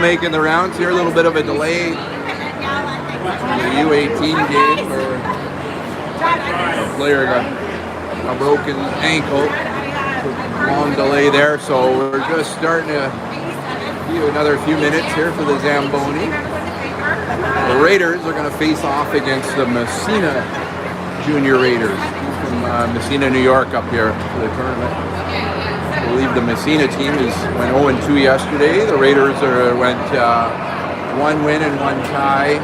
making the rounds here. A little bit of a delay. The U18 game where a player got a broken ankle. Long delay there, so we're just starting to do another few minutes here for the Zamboni. The Raiders are going to face off against the Massena Junior Raiders from Massena, New York, up here for the tournament. I believe the Massena team went 0-2 yesterday. The Raiders went 1 win and 1 tie.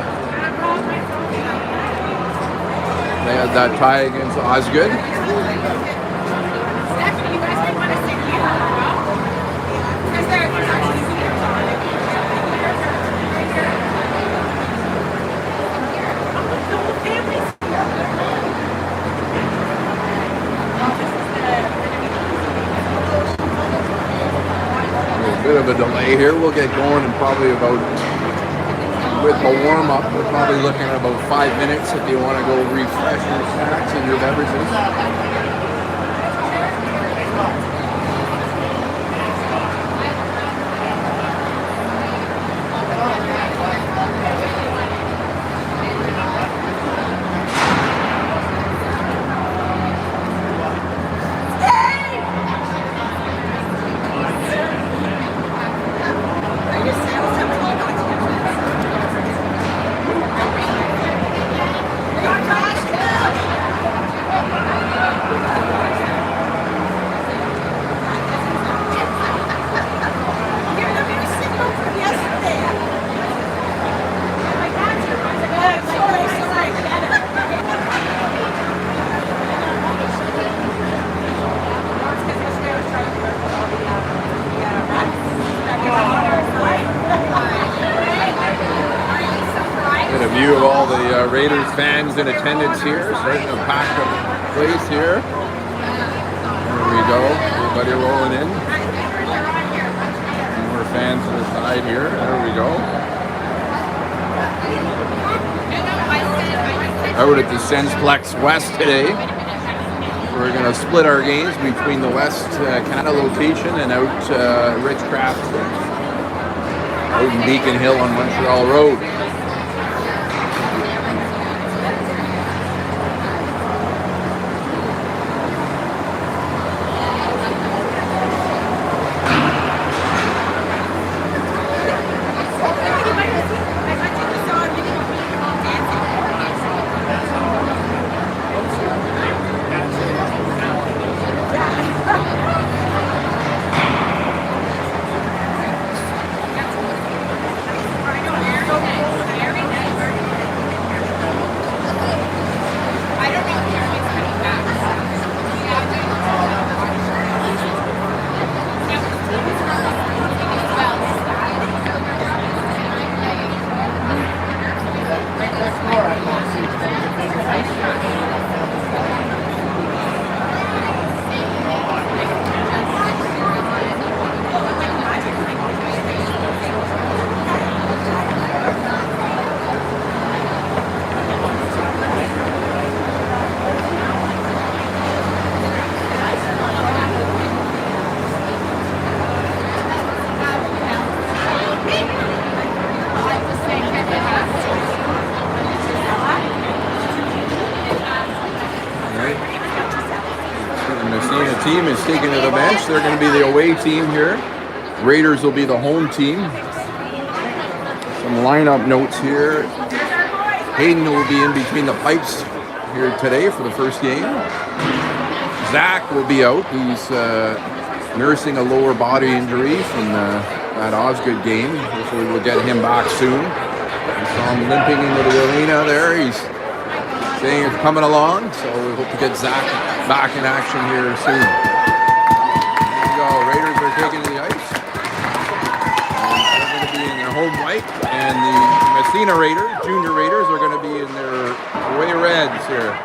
They had that tie against Osgood. Bit of a delay here. We'll get going in probably about, with the warm-up, we're probably looking at about 5 minutes if you want to go refresh your snacks and your beverages. View of all the Raiders fans in attendance here, starting to pack the place here. There we go, everybody rolling in. More fans to the side here, there we go. Out at the Sensplex West today. We're going to split our games between the West Canada location and out Richcraft, out in Beacon Hill on Montreal Road. Team is taken to the bench. They're going to be the away team here. Raiders will be the home team. Some lineup notes here. Hayden will be in between the pipes here today for the first game. Zach will be out. He's nursing a lower body injury from that Osgood game. Hopefully we'll get him back soon. We saw him limping into the arena there. He's saying it's coming along, so we hope to get Zach back in action here soon. There we go. Raiders are taking to the ice. And they're going to be in their home white, and the Massena Raiders, Junior Raiders, are going to be in their away reds here.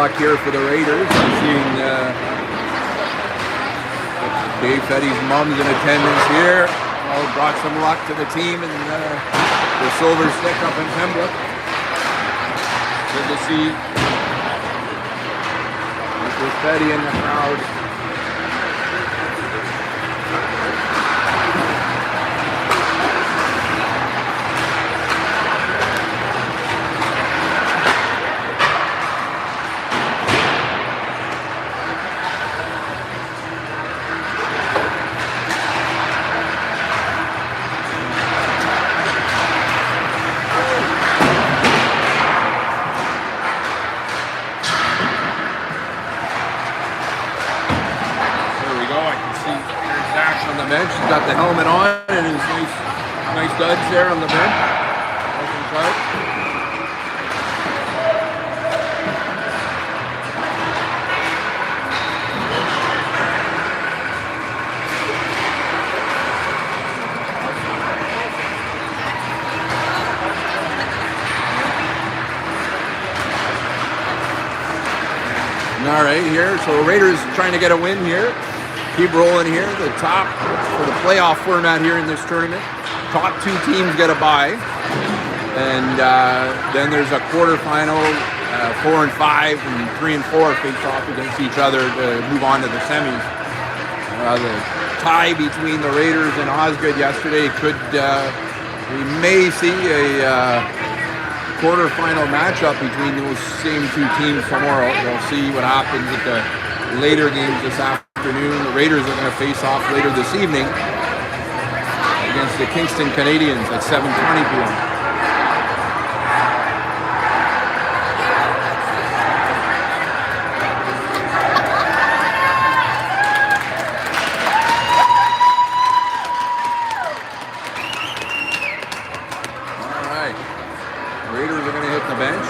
luck here for the Raiders. I'm seeing Dave Fetty's mom's in attendance here. Brought some luck to the team and the Silver Stick up in Pembroke. Good to see Mr. Fetty in the crowd. Bench. He's got the helmet on and his nice duds there on the bench. All right, here. So Raiders trying to get a win here. Keep rolling here. The top for the playoff format here in this tournament. Top two teams get a bye. And then there's a quarterfinal, 4 and 5 and 3 and 4 face off against each other to move on to the semis. The tie between the Raiders and Osgood yesterday could, we may see a quarterfinal matchup between those same two teams tomorrow. We'll see what happens at the later games this afternoon. The Raiders are going to face off later this evening against the Kingston Canadians at 7:20 p.m. All right. Raiders are going to hit the bench.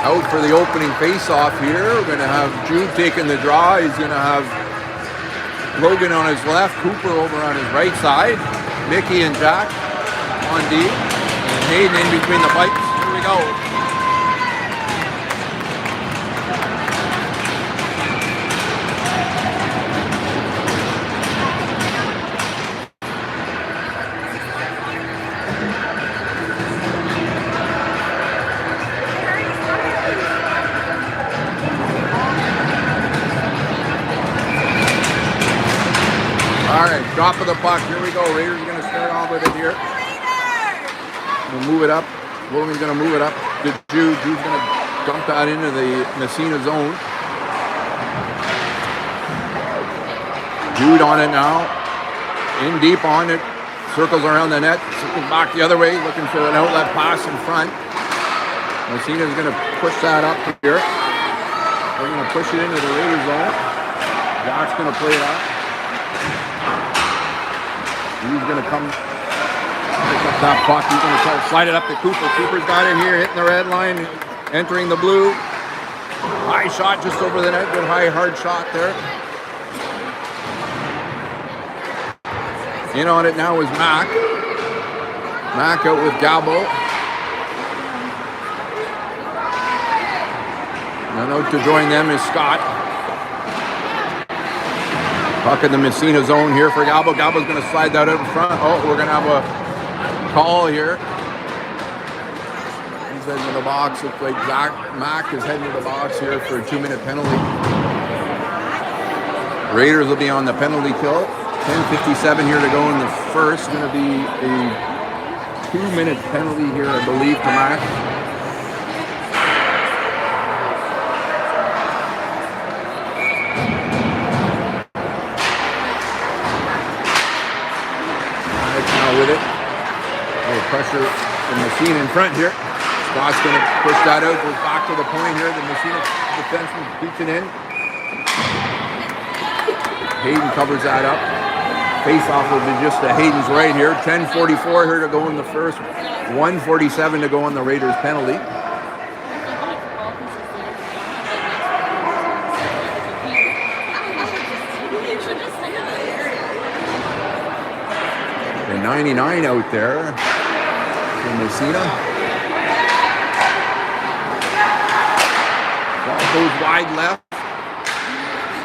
Out for the opening face-off here. We're going to have Jude taking the draw. He's going to have Logan on his left, Cooper over on his right side, Mickey and Jack on D, and Hayden in between the pipes. Here we go. Drop of the puck. Here we go. Raiders are going to start off with it here. We'll move it up. Logan's going to move it up to Jude. Jude's going to dump that into the Massena zone. Jude on it now. In deep on it. Circles around the net. Circles back the other way. Looking for an outlet pass in front. Massena's going to push that up here. They're going to push it into the Raiders zone. Jack's going to play it out. He's going to come pick up that puck. He's going to try to slide it up to Cooper. Cooper's got it here, hitting the red line, entering the blue. High shot just over the net. Good high, hard shot there. In on it now is Mac. Mac out with Galbo. And out to join them is Scott. Puck in the Massena zone here for Galbo. Galbo's going to slide that out in front. Oh, we're going to have a call here. He's heading to the box. Looks like Mac is heading to the box here for a 2-minute penalty. Raiders will be on the penalty kill. 10:57 here to go in the first. Going to be a 2-minute penalty here, I believe, to Mac. With it. A little pressure from Massena in front here. Scott's going to push that out. Goes back to the point here. The Massena defenseman beats it in. Hayden covers that up. Face-off will be just to Hayden's right here. 10:44 here to go in the first. 1:47 to go on the Raiders penalty. The 99 out there. for Massena. Ball goes wide left.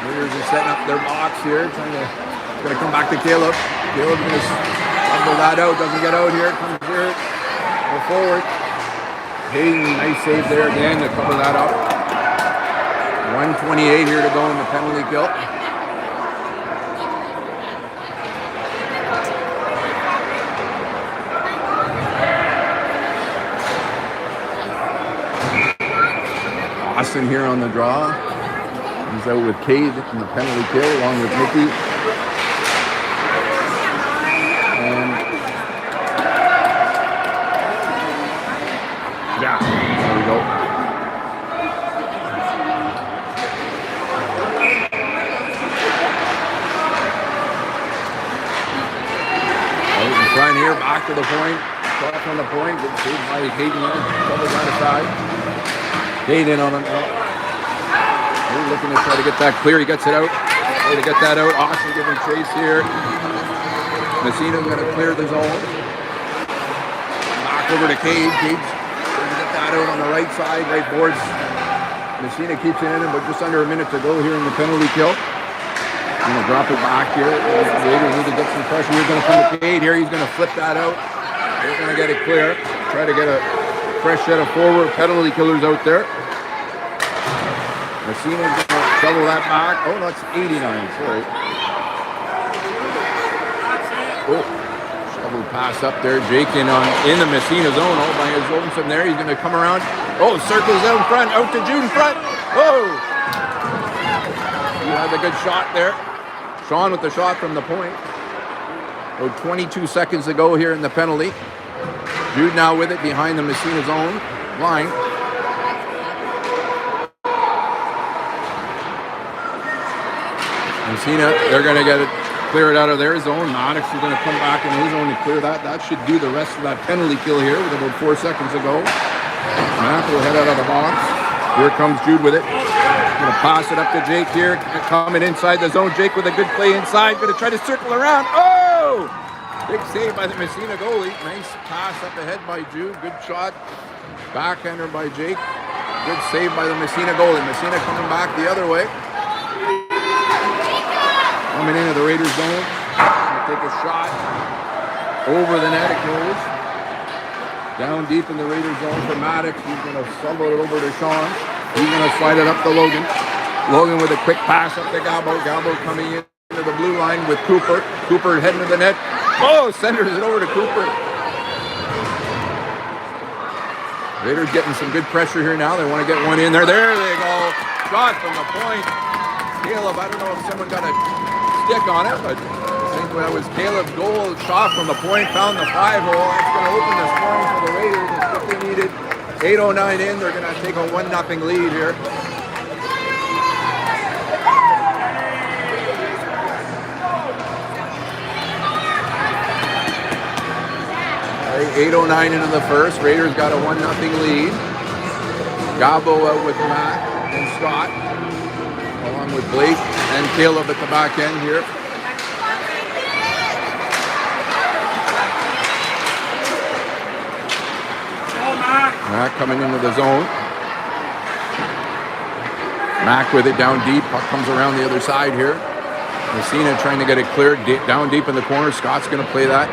Raiders are setting up their box here. It's going to come back to Caleb. Caleb's going to stumble that out. Doesn't get out here. Comes here. Go forward. Hayden, nice save there again to cover that up. 1:28 here to go in the penalty kill. Austin here on the draw. He's out with Cade in the penalty kill along with Mickey. And yeah, there we go. Out in front here, back to the point. Shot from the point. Good save by Hayden there. Covers on the side. Hayden on him. We're looking to try to get that clear. He gets it out. Way to get that out. Austin giving chase here. Massena's going to clear the zone. Back over to Cade. Cade's going to get that out on the right side. Right boards. Massena keeps it in, but just under a minute to go here in the penalty kill. Going to drop it back here. The Raiders need to get some pressure. He's going to come to Cade here. He's going to flip that out. They're going to get it clear. Try to get a fresh set of forward penalty killers out there. Massena's going to shovel that back. Oh, that's 89. Sorry. Oh, shovel pass up there. Jake in the Massena zone all by his lonesome there. He's going to come around. Oh, circles out in front. Out to Jude in front. Oh! He had a good shot there. Sean with the shot from the point. Oh, 22 seconds to go here in the penalty. Jude now with it behind the Massena zone line. Massena, they're going to get it cleared out of their zone. Maddox is going to come back in his zone to clear that. That should do the rest of that penalty kill here with about 4 seconds to go. Matt will head out of the box. Here comes Jude with it. Going to pass it up to Jake here. Coming inside the zone. Jake with a good play inside. Going to try to circle around. Oh! Big save by the Massena goalie. Nice pass up ahead by Jude. Good shot. Backhander by Jake. Good save by the Massena goalie. Massena coming back the other way. Coming into the Raiders zone. Take a shot. Over the net it goes. Down deep in the Raiders zone for Maddox. He's going to stumble it over to Sean. He's going to slide it up to Logan. Logan with a quick pass up to Galbo. Galbo coming in to the blue line with Cooper. Cooper heading to the net. Oh, centers it over to Cooper. Raiders getting some good pressure here now. They want to get one in there. There they go. Shot from the point. Caleb, I don't know if someone got a stick on it, but I think that was Caleb's goal. Shot from the point, found the 5-hole. That's going to open the scoring for the Raiders. It's quickly needed. 8:09 in. They're going to take a 1-0 lead here. Right, 8:09 into the first. Raiders got a 1-0 lead. Gabo out with Matt and Scott, along with Blake and Caleb at the back end here. Mac coming into the zone. Mac with it down deep. Puck comes around the other side here. Massena trying to get it cleared down deep in the corner. Scott's going to play that.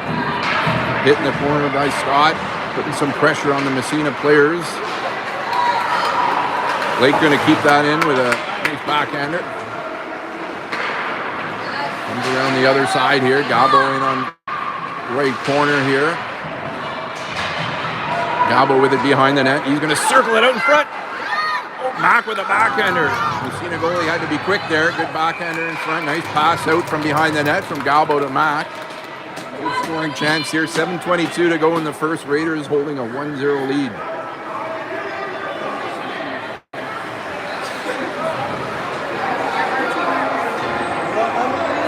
Hitting the corner by Scott. Putting some pressure on the Massena players. Blake going to keep that in with a nice backhander. Comes around the other side here. Gabo in on right corner here. Gabo with it behind the net. He's going to circle it out in front. Mac with a backhander. Massena goalie had to be quick there. Good backhander in front. Nice pass out from behind the net from Gabo to Mac. Good scoring chance here. 7:22 to go in the first. Raiders holding a 1-0 lead.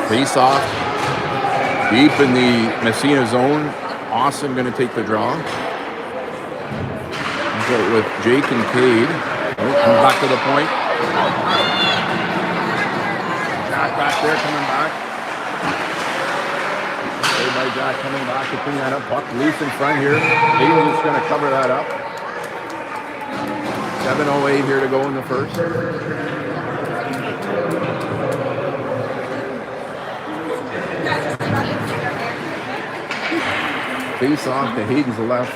Face off deep in the Massena zone. Austin going to take the draw. With Jake and Cade. Comes back to the point. Back there coming back. Played by Jack coming back to clean that up. Puck loose in front here. Hayden's just going to cover that up. 7:08 here to go in the first. Face off to Hayden's left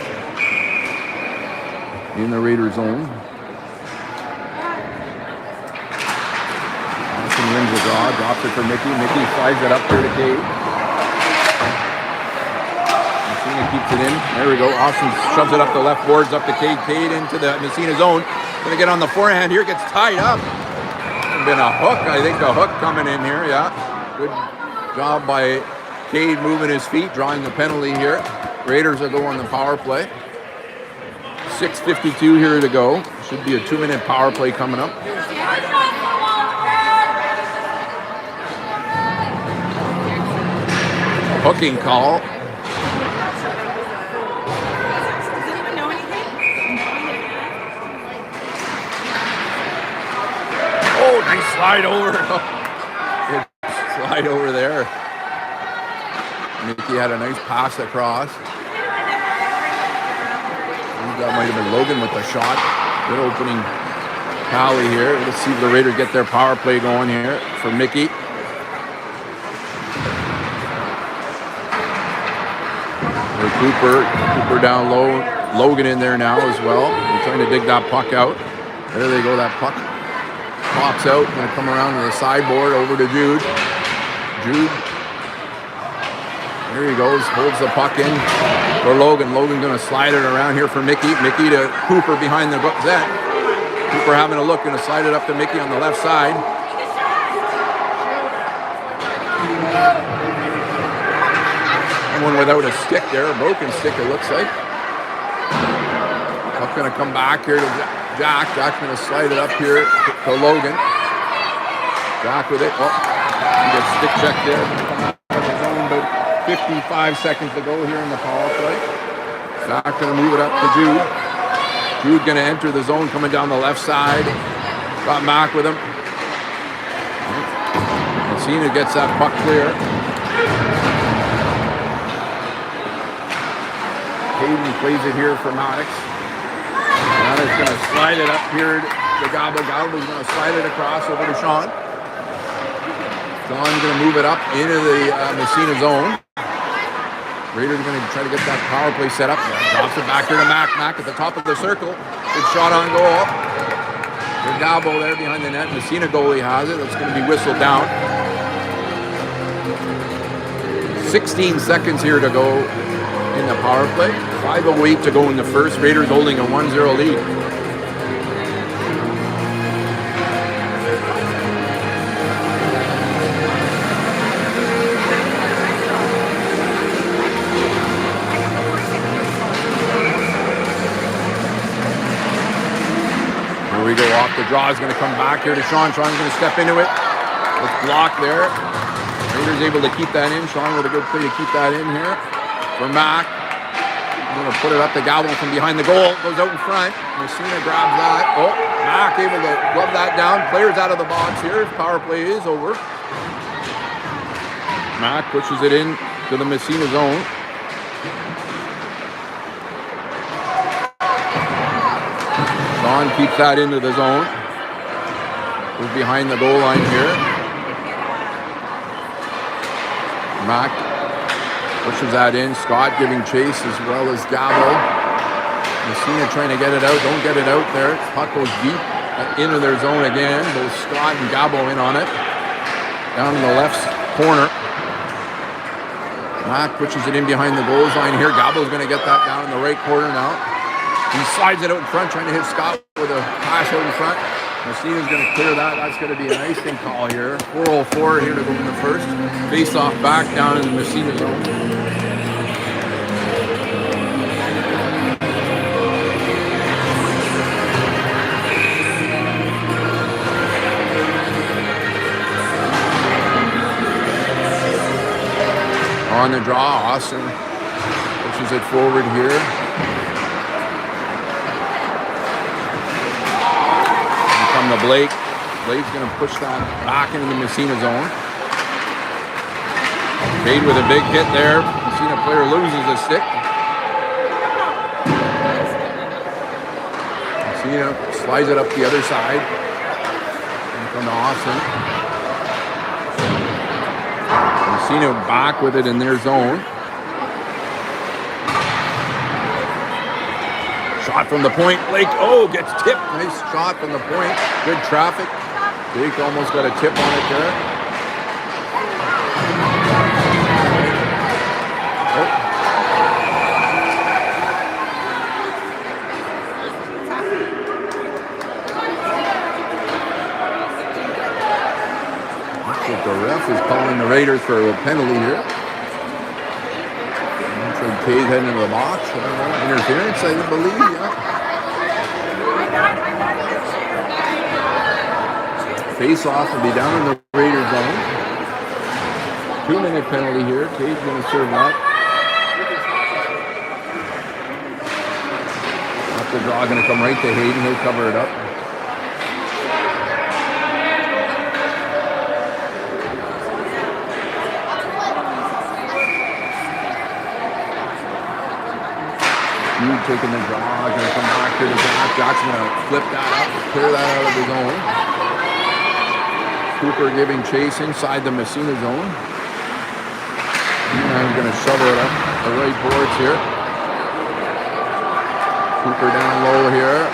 in the Raider zone. Austin wins the draw, drops it for Mickey. Mickey slides it up here to Cade. Massena keeps it in. There we go. Austin shoves it up the left boards, up to Cade. Cade into the Massena zone. Going to get on the forehand here. Gets tied up. Been a hook. I think the hook coming in here. Yeah. Good job by Cade moving his feet, drawing the penalty here. Raiders will go on the power play. 6:52 here to go. Should be a 2-minute power play coming up. Hooking call. Oh, nice slide over. Good slide over there. Mickey had a nice pass across. That might have been Logan with the shot. Good opening tally here. Let's see if the Raiders get their power play going here for Mickey. Cooper down low. Logan in there now as well. They're trying to dig that puck out. There they go. That puck pops out. Going to come around to the sideboard over to Jude. Jude. There he goes. Holds the puck in for Logan. Logan going to slide it around here for Mickey. Mickey to Cooper behind the net. Cooper having a look. Going to slide it up to Mickey on the left side. One without a stick there, a broken stick it looks like. Puck going to come back here to Jack. Jack's going to slide it up here to Logan. Jack with it. Oh, he gets stick check there. Come out of the zone, but 55 seconds to go here in the power play. Jack going to move it up to Jude. Jude going to enter the zone coming down the left side. Got Mac with him. Massena gets that puck clear. Hayden plays it here for Maddox. Maddox going to slide it up here to Gobble. Gobble's going to slide it across over to Sean. Sean's going to move it up into the Massena zone. Raiders are going to try to get that power play set up. Drops it back here to Mac. Mac at the top of the circle. Good shot on goal. There's Gobble there behind the net. Massena goalie has it. It's going to be whistled down. 16 seconds here to go in the power play. 5:08 to go in the first. Raiders holding a 1-0 lead. Here we go off the draw. Is going to come back here to Sean. Sean's going to step into it. It's blocked there. Raiders able to keep that in. Sean with a good play to keep that in here for Mac. I'm going to put it up to Gobble from behind the goal. Goes out in front. Massena grabs that. Oh, Mac able to glove that down. Players out of the box here. Power play is over. Mac pushes it in to the Massena zone. Sean keeps that into the zone. Goes behind the goal line here. Mac pushes that in. Scott giving chase as well as Gabo. Massena trying to get it out. Don't get it out there. Puck goes deep into their zone again. Both Scott and Gabo in on it. Down in the left corner. Mac pushes it in behind the goals line here. Gabo's going to get that down in the right corner now. He slides it out in front, trying to hit Scott with a pass out in front. Massena's going to clear that. That's going to be an icing call here. 4:04 here to go in the first. Face off back down in the Massena zone. On the draw, Austin pushes it forward here. From the Blake. Blake's going to push that back into the Massena zone. Cade with a big hit there. Massena player loses a stick. Massena slides it up the other side. And from Austin. Massena back with it in their zone. Shot from the point. Blake, gets tipped. Nice shot from the point. Good traffic. Blake almost got a tip on it there. The ref is calling the Raiders for a penalty here. Cade heading into the box. Interference, I believe, yeah. Face-off will be down in the Raiders zone. 2-minute penalty here. Cade's going to serve that. Off the draw, going to come right to Hayden. He'll cover it up. Taking the draw, going to come back to the Jack. Jack's going to flip that up, clear that out of the zone. Cooper giving chase inside the Massena zone. He's going to shovel it up the right boards here. Cooper down low here.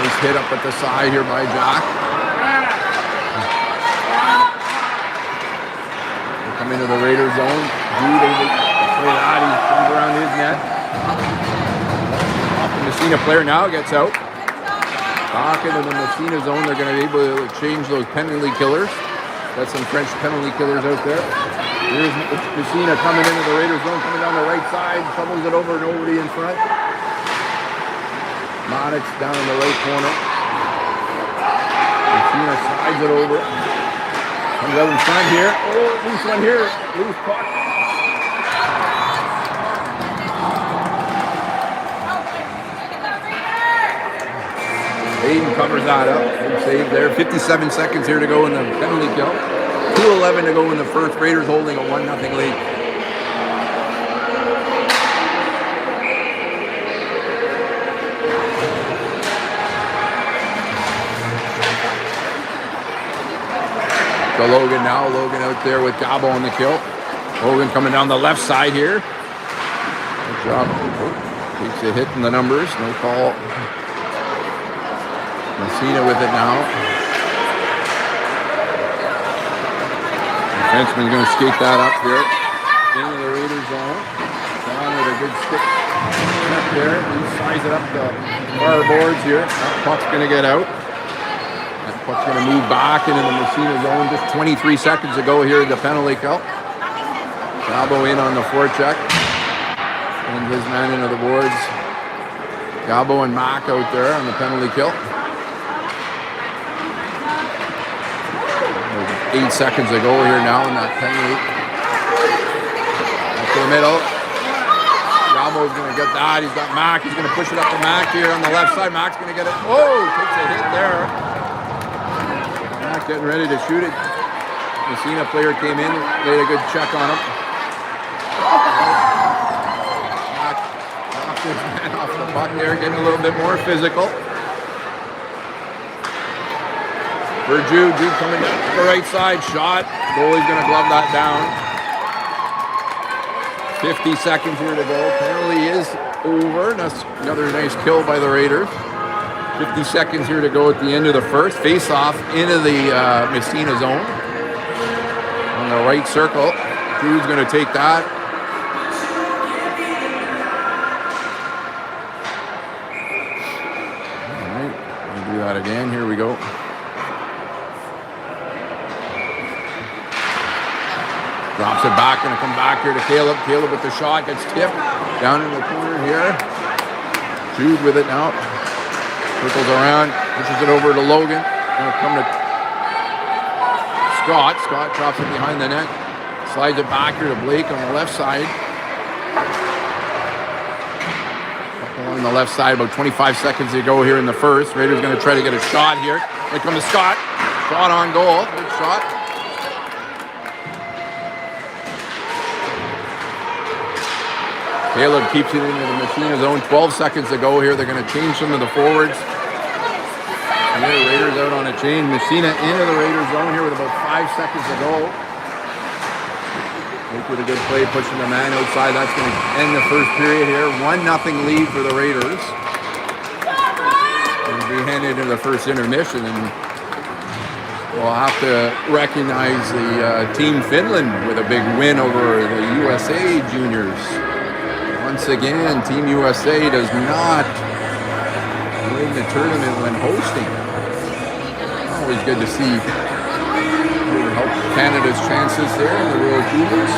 Nice hit up at the side here by Jack. Come into the Raiders zone. Dude, they play that. He comes around his net. Off the Massena player now gets out. Back into the Massena zone. They're going to be able to change those penalty killers. Got some French penalty killers out there. Here's Massena coming into the Raiders zone, coming down the right side. Fumbles it over and nobody in front. Maddox down in the right corner. Massena slides it over. Comes out in front here. Loose one here. Loose puck. Hayden covers that up. Good save there. 57 seconds here to go in the penalty kill. 2:11 to go in the first. Raiders holding a 1-0 lead. So Logan now. Logan out there with Gabo on the kill. Logan coming down the left side here. Good job. Takes a hit in the numbers. No call. Massena with it now. Defenseman's going to skate that up here. Into the Raiders zone. Down with a good stick up there. He slides it up the far boards here. That puck's going to get out. That puck's going to move back into the Massena zone. Just 23 seconds to go here in the penalty kill. Gabo in on the forecheck. And his man into the boards. Gabo and Mack out there on the penalty kill. 8 seconds to go here now in that penalty. Up to the middle. Gabo's going to get that. He's got Mack. He's going to push it up to Mack here on the left side. Mack's going to get it. Takes a hit there. Mack getting ready to shoot it. Massena player came in, laid a good check on him. Mack knocked his man off the puck there, getting a little bit more physical. For Jude coming down to the right side, shot. Goalie's going to glove that down. 50 seconds here to go. Penalty is over. That's another nice kill by the Raiders. 50 seconds here to go at the end of the first. Face off into the Massena zone. On the right circle. Jude's going to take that. All right, we'll do that again. Here we go. Drops it back, going to come back here to Caleb. Caleb with the shot, gets tipped down in the corner here. Jude with it now. Circles around, pushes it over to Logan. Going to come to Scott. Scott drops it behind the net. Slides it back here to Blake on the left side. On the left side, about 25 seconds to go here in the first. Raiders going to try to get a shot here. They come to Scott. Shot on goal. Good shot. Caleb keeps it into the Massena zone. 12 seconds to go here. They're going to change some of the forwards. And the Raiders out on a chain. Massena into the Raiders zone here with about 5 seconds to go. Make with a good play, pushing the man outside. That's going to end the first period here. 1-0 lead for the Raiders. We'll be headed into the first intermission, and we'll have to recognize the Team Finland with a big win over the USA juniors. Once again, Team USA does not win the tournament when hosting. Always good to see. It will help Canada's chances there in the World Juniors.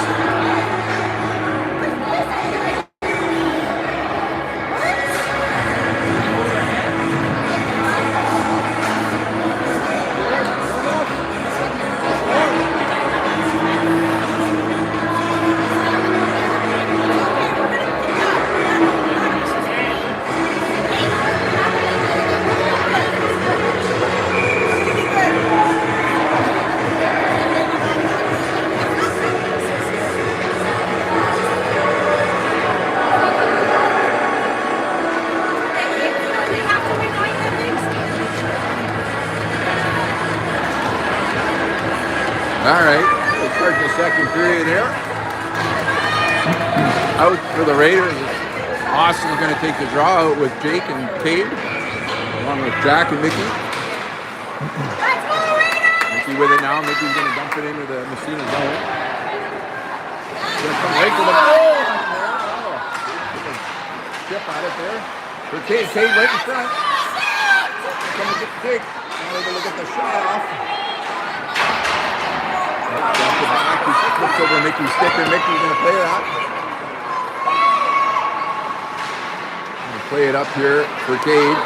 All right, we'll start the second period here. Out for the Raiders. Austin's going to take the draw out with Jake and Cade, along with Jack and Mickey. Mickey with it now. Mickey's going to dump it into the Massena zone. Going to come right to the goal. Chip at it there. For Cade. Cade right in front. Come and get Jake. Now they're going to get the shot off. Drop the back, he flips over Mickey's sticker. Mickey's going to play that. Going to play it up here for Cade.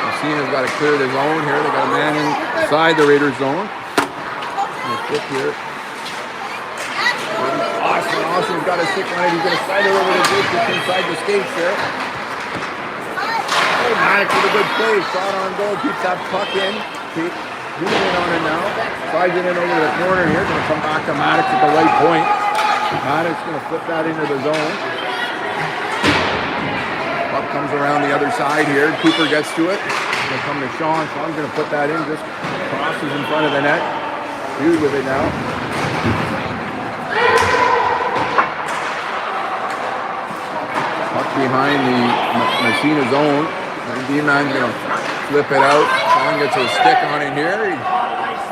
Massena's got to clear the zone here. They got a man inside the Raiders zone. Going to flip here. Austin's got a stick on it. He's going to slide it over to Jake just inside the skates there. Oh, Maddox with a good play. Shot on goal. Keeps that puck in. He's in on it now. Slides it in over to the corner here. Going to come back to Maddox at the right point. Maddox going to flip that into the zone. Puck comes around the other side here. Cooper gets to it. Going to come to Sean. Sean's going to put that in. Just crosses in front of the net. Dude with it now. Puck behind the Massena zone. D-man's going to flip it out. Sean gets a stick on it here.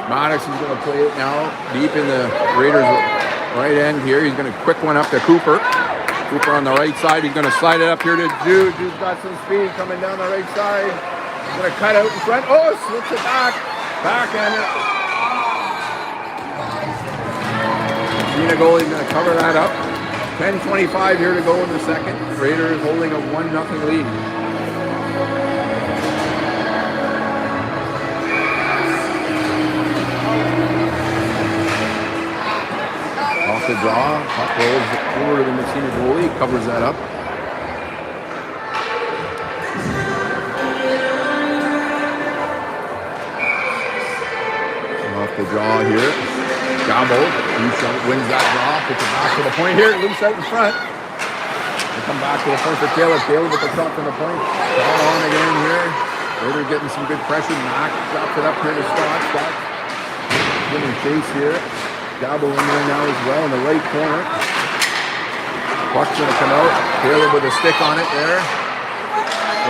Maddox is going to play it now deep in the Raiders' right end here. He's going to quick one up to Cooper. Cooper on the right side. He's going to slide it up here to Jude. Jude's got some speed coming down the right side. He's going to cut out in front. Oh, slips it back. Backhand it. Massena goalie's going to cover that up. 10:25 here to go in the second. Raiders holding a 1-0 lead. The draw, puck rolls over to the Massena goalie, covers that up. Off the draw here. Gabo wins that draw, puts it back to the point here, loose out in front. They come back to the point for Caleb. Caleb with the shot from the point. Ball on again here. They're getting some good pressure. Mac drops it up here to Scott. Scott getting chase here. Gabo in there now as well in the right corner. Puck's going to come out. Caleb with a stick on it there.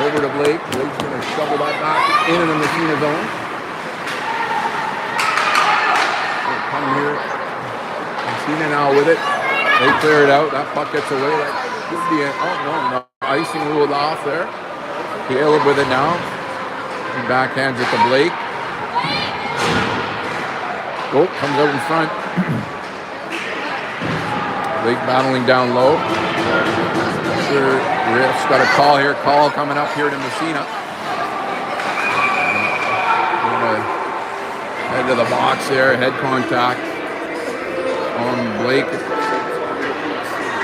Over to Blake. Blake's going to shovel that back into the Massena zone. They'll come here. Massena now with it. They clear it out. That puck gets away. That should be an, no. Icing ruled off there. Caleb with it now. He backhands it to Blake. Oh, comes out in front. Blake battling down low. Sure, Riff's got a call here. Call coming up here to Massena. Head to the box there. Head contact on Blake.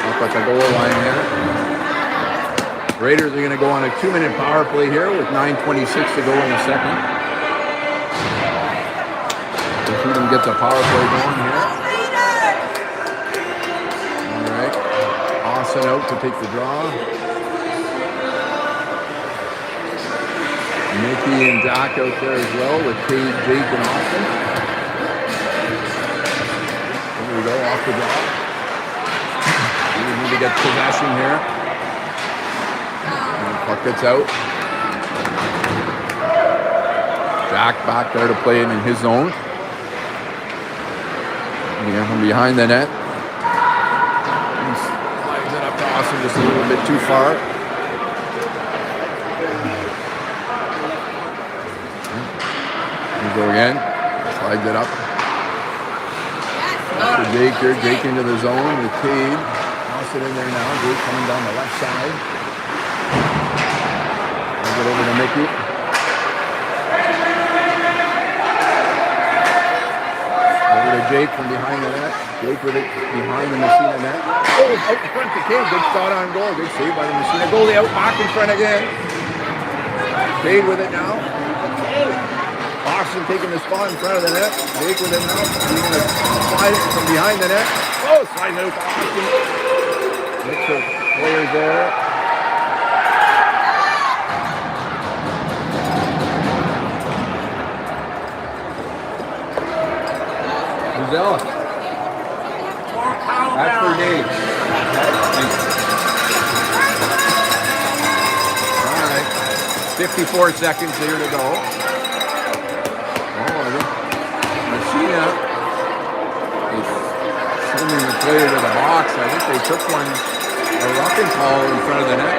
Up at the goal line here. Raiders are going to go on a 2-minute power play here with 9:26 to go in the second. Freedom gets a power play going here. All right. Dawson out to take the draw. Mickey and Jack out there as well with Cade, Jake, and Austin. There we go, off the draw. We need to get possession here. And the puck gets out. Jack back there to play it in his zone. Yeah, from behind the net. He slides it up to Austin just a little bit too far. Go again, slides it up. To Jake here, Jake into the zone with Cade. Toss it in there now. Jake coming down the left side. I'll get over to Mickey. Over to Jake from behind the net. Jake with it behind the Massena net. Oh, out in front to Cade. Good shot on goal. Good save by the Massena goalie. Out back in front again. Cade with it now. Austin taking the spot in front of the net. Jake with it now. He's going to slide it from behind the net. Oh, slide it out to Austin. Mix of players there. Gisella. That's for Dave. All right. 54 seconds here to go. Massena is sending the player to the box. I think they took a roughing call in front of the net.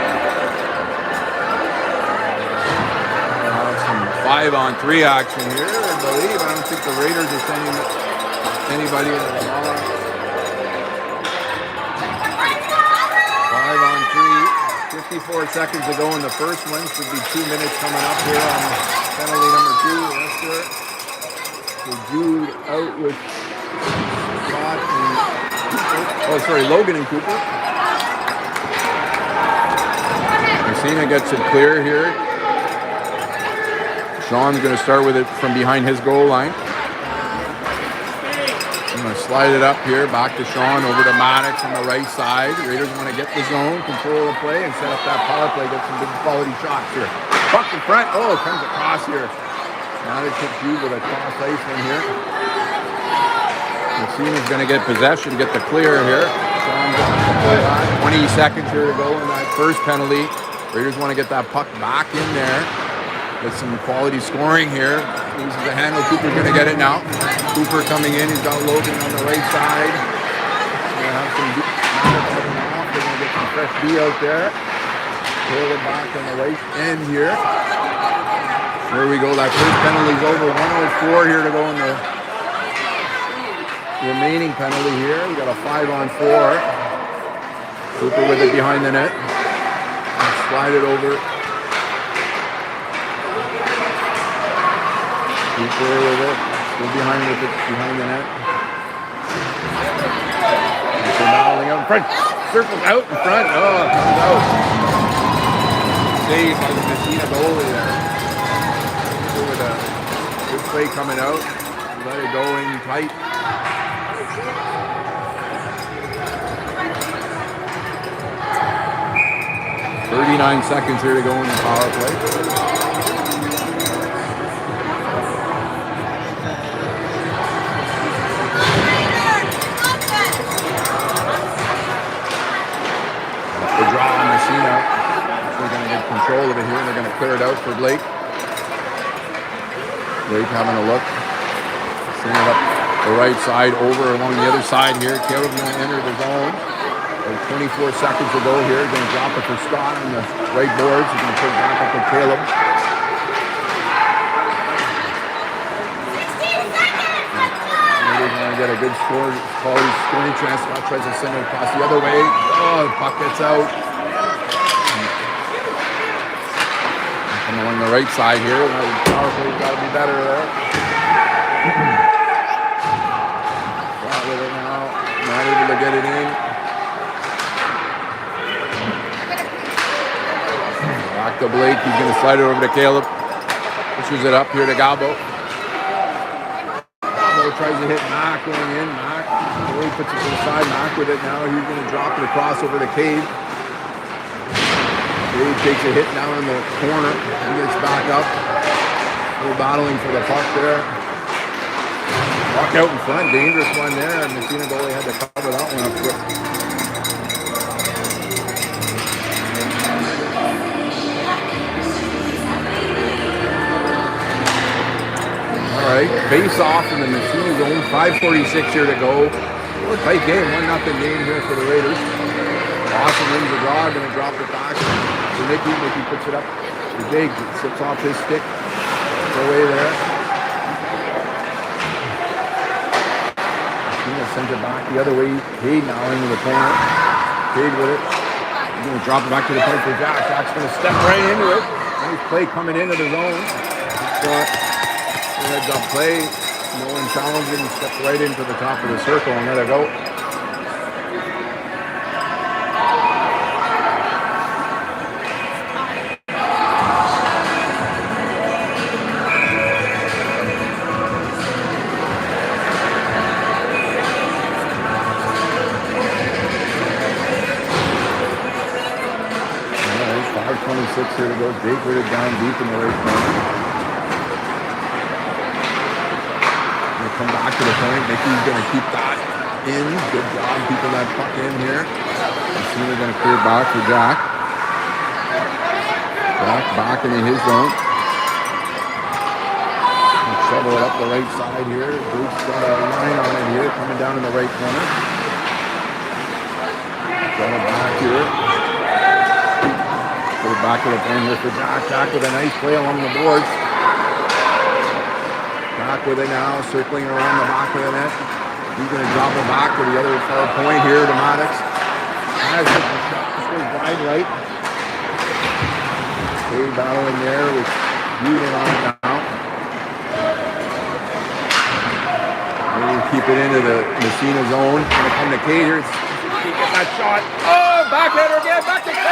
Some 5-on-3 action here, I believe. I don't think the Raiders are sending anybody into the box. 5-on-3. 54 seconds to go in the first one. Should be 2 minutes coming up here on penalty number 2. Yes, sir. So Jude out with Scott and Logan and Cooper. Massena gets it clear here. Sean's going to start with it from behind his goal line. I'm going to slide it up here, back to Sean, over to Maddox on the right side. The Raiders want to get the zone, control the play, and set up that power play, get some good quality shots here. Puck in front. Oh, comes across here. Maddox hits you with a cross ice in here. Massena's going to get possession, get the clear here. 20 seconds here to go in that first penalty. Raiders want to get that puck back in there. Get some quality scoring here. Loses the handle. Cooper's going to get it now. Cooper coming in. He's got Logan on the right side. They're going to have some Maddox heading off. They're going to get some fresh D out there. Pull it back on the right end here. There we go. That first penalty's over. 1:04 here to go in the remaining penalty here. We got a 5-on-4. Cooper with it behind the net. And slide it over. Cooper with it. Still behind with it behind the net. They're battling out in front. Circles out in front. Oh, it comes out. Saved by the Massena goalie there. With a good play coming out. Let it go in tight. "39 seconds here to go in the power play. The draw on Massena. They're going to get control of it here. They're going to clear it out for Blake. Blake having a look. Send it up the right side, over along the other side here. Caleb's going to enter the zone. 24 seconds to go here. Going to drop it for Scott on the right boards. He's going to put it back up to Caleb. 16 seconds! He's going to get a good score, quality scoring chance. Scott tries to send it across the other way. Oh, the puck gets out. Along the right side here. Power play's got to be better there. Got with it now. Not able to get it in. Back to Blake. He's going to slide it over to Caleb. Pushes it up here to Gabo. Gabo tries to hit Mac going in. Mac really puts it to the side. Mac with it now. He's going to drop it across over to Cade. Cade takes a hit down in the corner. He gets back up. We're battling for the puck there. Puck out in front. Dangerous one there. Massena goalie had to cover that one up quick. All right, face off in the Massena zone. 5:46 here to go. Tight game, 1-0 game here for the Raiders. Awesome wins the draw, going to drop it back to Nicky. Nicky puts it up to Jake. It slips off his stick. It's away there. Massena sends it back the other way. Cade now into the corner. Cade with it. He's going to drop it back to the point for Jack. Jack's going to step right into it. Nice play coming into the zone. Heads up play, no one challenging, stepped right into the top of the circle and let it go. All right, 5:26 here to go. Jake with it down deep in the right corner. Come back to the point. Nicky's going to keep that in. Good job keeping that puck in here. Massena going to clear back for Jack. Jack back into his zone. Shovel it up the right side here. Bruce got a line on it here, coming down in the right corner. Got it back here. Put it back to the point here for Jack. Jack with a nice play along the boards. Back with it now, circling around the back of the net. He's going to drop it back to the other far point here to Maddox. Has it, the shot goes wide right. Cade battling there with Uden on it now. Maybe keep it into the Massena zone. Going to come to Cade here. Get that shot. Oh, backhander again, back to Cade.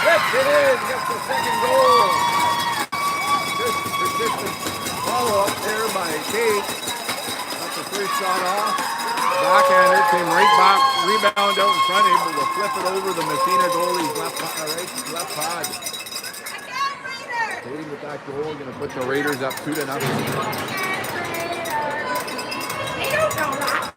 Yes, it is. Gets the second goal. Just persistent. Follow up there by Cade. Got the first shot off. Backhander came right back. Rebound out in front, able to flip it over the Massena goalie's left pad. Cade with that goal, going to put the Raiders up 2-0. They don't know that.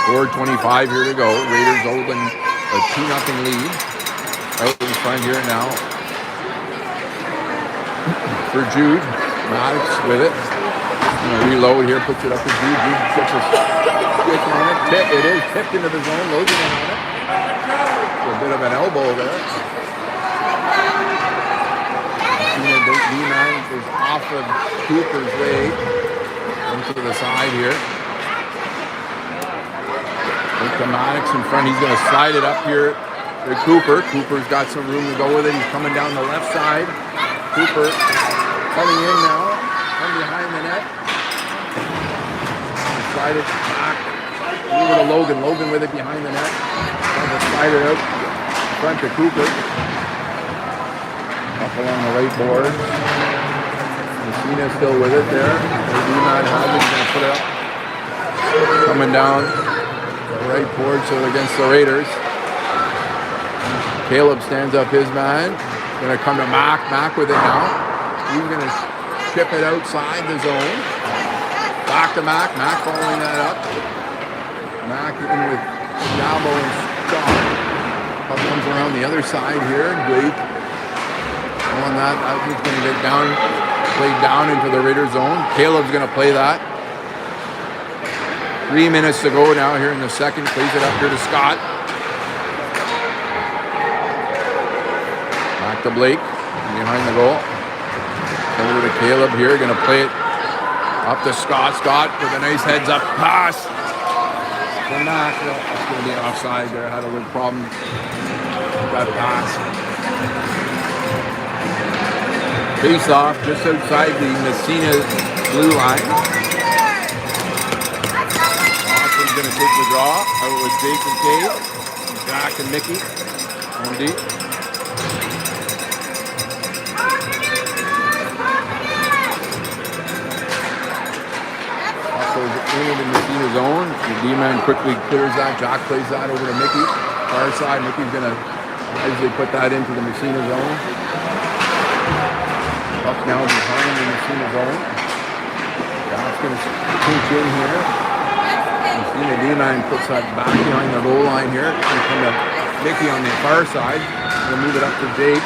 4:25 here to go. Raiders open a 2-0 lead. Out in front here now. For Jude. Maddox with it. Reload here, puts it up to Jude. Jude puts a stick on it. It is tipped into the zone. Logan on it. A bit of an elbow there. D9 is off of Cooper's way. Into the side here. With Maddox in front. He's going to slide it up here to Cooper. Cooper's got some room to go with it. He's coming down the left side. Cooper coming in now, from behind the net. Slide it back. Over to Logan. Logan with it behind the net. Trying to slide it out in front to Cooper. Up along the right board. Massena still with it there. D9 has it. He's going to put it up. Coming down the right board, so against the Raiders. Caleb stands up his man. Going to come to Mac. Mac with it now. He's going to chip it outside the zone. Back to Mac. Mac following that up. Mac in with Jabo and Scott. Puck comes around the other side here. Blake on that. He's going to get down, played down into the Raider zone. Caleb's going to play that. 3 minutes to go now here in the second. Plays it up here to Scott. Back to Blake behind the goal. Over to Caleb here. Going to play it up to Scott. Scott with a nice heads up pass. For Mac. That's going to be offside there. Had a little problem with that pass. Face off just outside the Massena blue line. Austin's going to take the draw. Out with Jake and Cade. Jack and Mickey. On deep. into Massena zone. The D-man quickly clears that. Jack plays that over to Mickey. Far side. Mickey's going to wisely put that into the Massena zone. Puck now behind the Massena zone. Jack's going to pinch in here. Massena D-man puts that back behind the goal line here. It's going to come to Mickey on the far side. Going to move it up to Jake.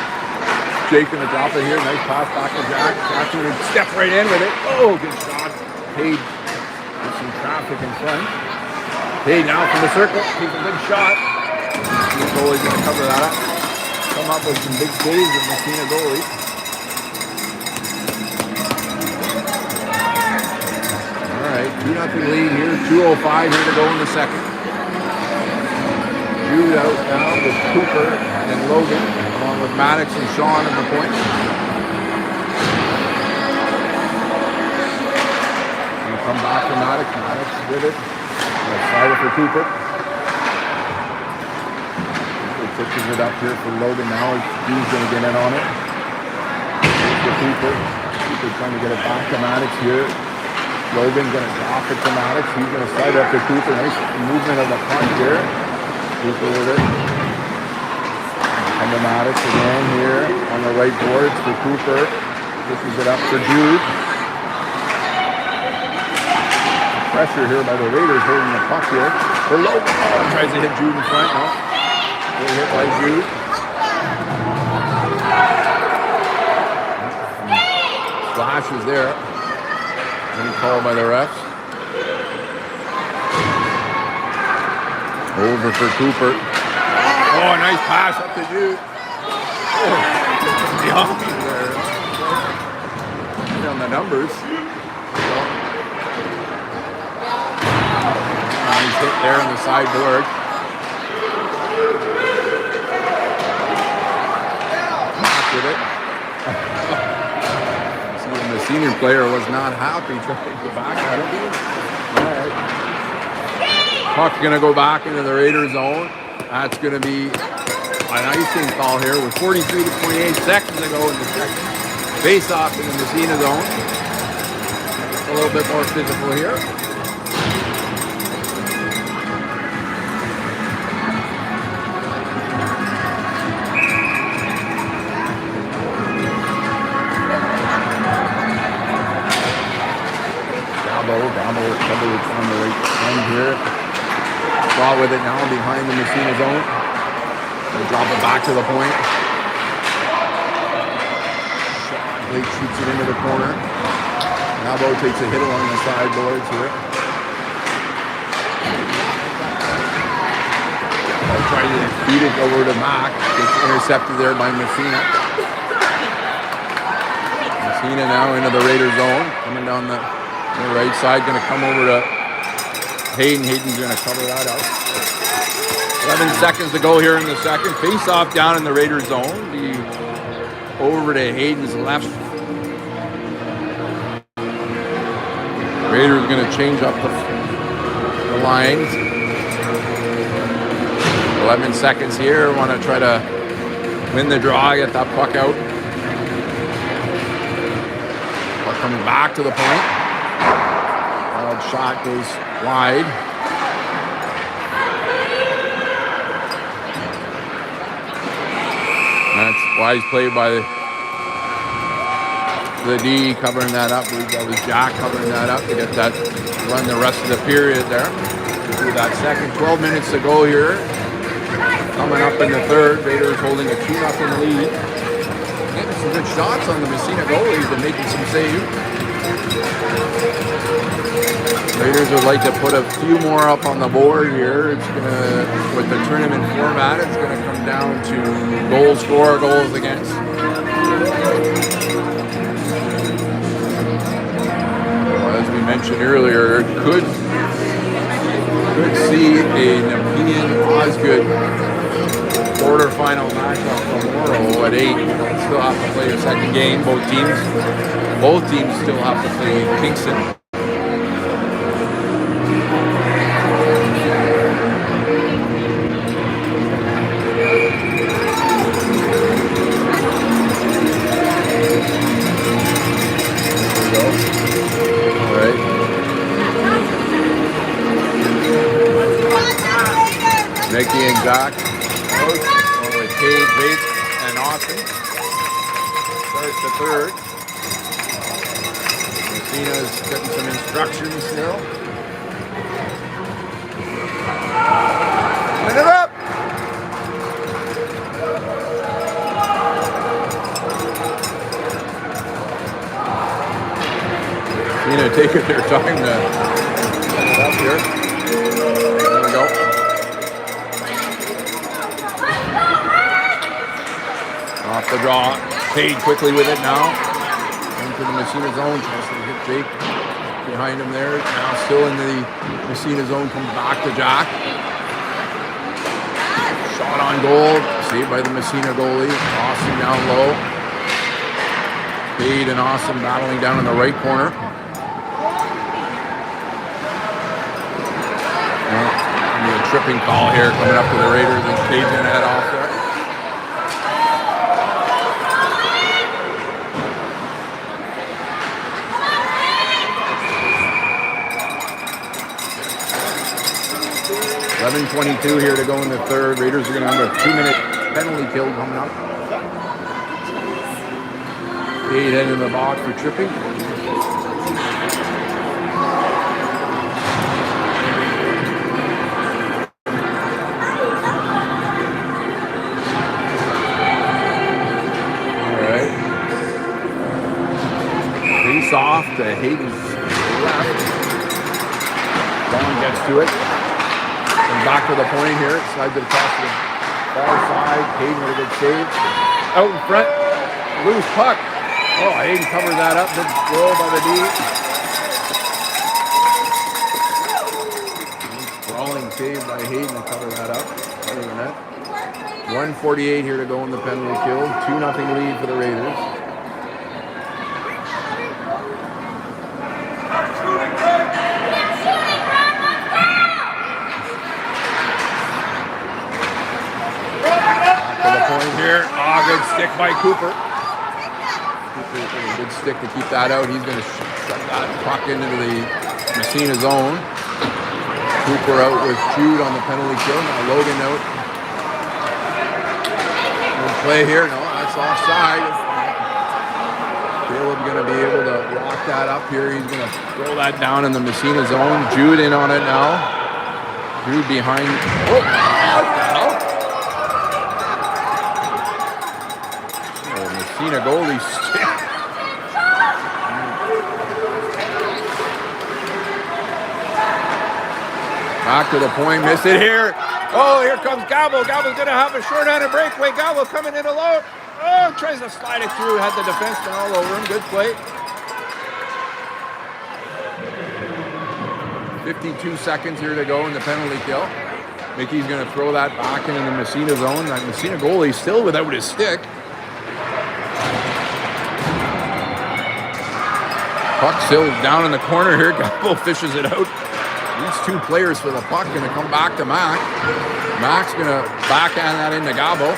Jake going to drop it here. Nice pass back to Jack. Jack's going to step right in with it. Oh, good shot. Paid with some traffic in front. Paid now from the circle. Takes a good shot. The goalie's going to cover that up. Come up with some big saves of Massena goalie. All right, 2-0 lead here. 2:05 here to go in the second. Jude out now with Cooper and Logan, along with Maddox and Sean in the points. Come back to Maddox. Maddox with it. Slide it for Cooper. He pushes it up here for Logan now. He's going to get in on it. For Cooper. Cooper trying to get it back to Maddox here. Logan going to drop it to Maddox. He's going to slide it up to Cooper. Nice movement of the puck here. Cooper with it. Come to Maddox again here on the right boards for Cooper. Pushes it up for Jude. Pressure here by the Raiders holding the puck here. For Logan. Oh, tries to hit Jude in front. No. Good hit by Jude. Splash is there. Any call by the refs. Over for Cooper. Oh, nice pass up to Jude. Oh, beyond there. Right on the numbers. Nice hit there on the sideboard. Back with it. See, the senior player was not happy trying to go back at him. All right. Puck's going to go back into the Raiders zone. That's going to be an icing call here with 43 to 28 seconds to go in the second. Face off in the Massena zone. A little bit more physical here. Double on the right end here. Draw with it now behind the Massena zone. They drop it back to the point. Blake shoots it into the corner. Nabo takes a hit along the sideboards here. Tries to feed it over to Mack. Gets intercepted there by Massena. Massena now into the Raider zone. Coming down the right side, going to come over to Hayden. Hayden's going to cover that up. 11 seconds to go here in the second. Face off down in the Raider zone. Over to Hayden's left. Raiders going to change up the lines. 11 seconds here. Want to try to win the draw, get that puck out. Puck coming back to the point. Shot goes wide. That's wise play by the D covering that up. That was Jack covering that up to get that run the rest of the period there. Do that second. 12 minutes to go here. Coming up in the third. Raiders holding a 2-0 lead. Getting some good shots on the Massena goalies and making some saves. Raiders would like to put a few more up on the board here. It's gonna, with the tournament format, it's gonna come down to goals for, goals against. Well, as we mentioned earlier, could see a Nepean Osgood quarterfinal matchup tomorrow at 8. Still have to play a second game. Both teams still have to play Kingston. Ricky and Jack. Going with Cade, Jake, and Austin. Starts the third. Massena's getting some instructions still. Line it up! Massena taking their time to set it up here. There we go. Off the draw. Cade quickly with it now. Into the Massena zone. Tries to hit Jake behind him there. Now still in the Massena zone. Comes back to Jack. Shot on goal. Saved by the Massena goalie. Austin down low. Cade and Austin battling down in the right corner. A tripping call here coming up to the Raiders, and Cade's going to head off there. .11:22 here to go in the third. Raiders are going to have a 2-minute penalty kill coming up. Cade heading in the box for tripping. Off to Hayden's left. Don gets to it. And back to the point here. Slides it across to the far side. Hayden with a good save. Out in front. Loose puck. Oh, Hayden covers that up. Good goal by the D. Sprawling save by Hayden to cover that up. Other than that. 1:48 here to go in the penalty kill. 2-0 lead for the Raiders. Here, good stick by Cooper. Cooper with a good stick to keep that out. He's going to shut that puck into the Massena zone. Cooper out with Jude on the penalty kill. Now Logan out. Good play here. No, that's offside. Caleb going to be able to lock that up here. He's going to throw that down in the Massena zone. Jude in on it now. Jude behind. Oh, what the hell? Massena goalie stick. Back to the point, miss it here. Oh, here comes Gabo. Gabo's going to have a short-handed breakaway. Gabo coming in alone. Oh, tries to slide it through. Had the defenseman all over him. Good play. 52 seconds here to go in the penalty kill. Mickey's going to throw that back into the Massena zone. That Massena goalie still without his stick. Puck still down in the corner here. Gabo fishes it out. These two players for the puck going to come back to Mac. Mac's going to backhand that into Gabo.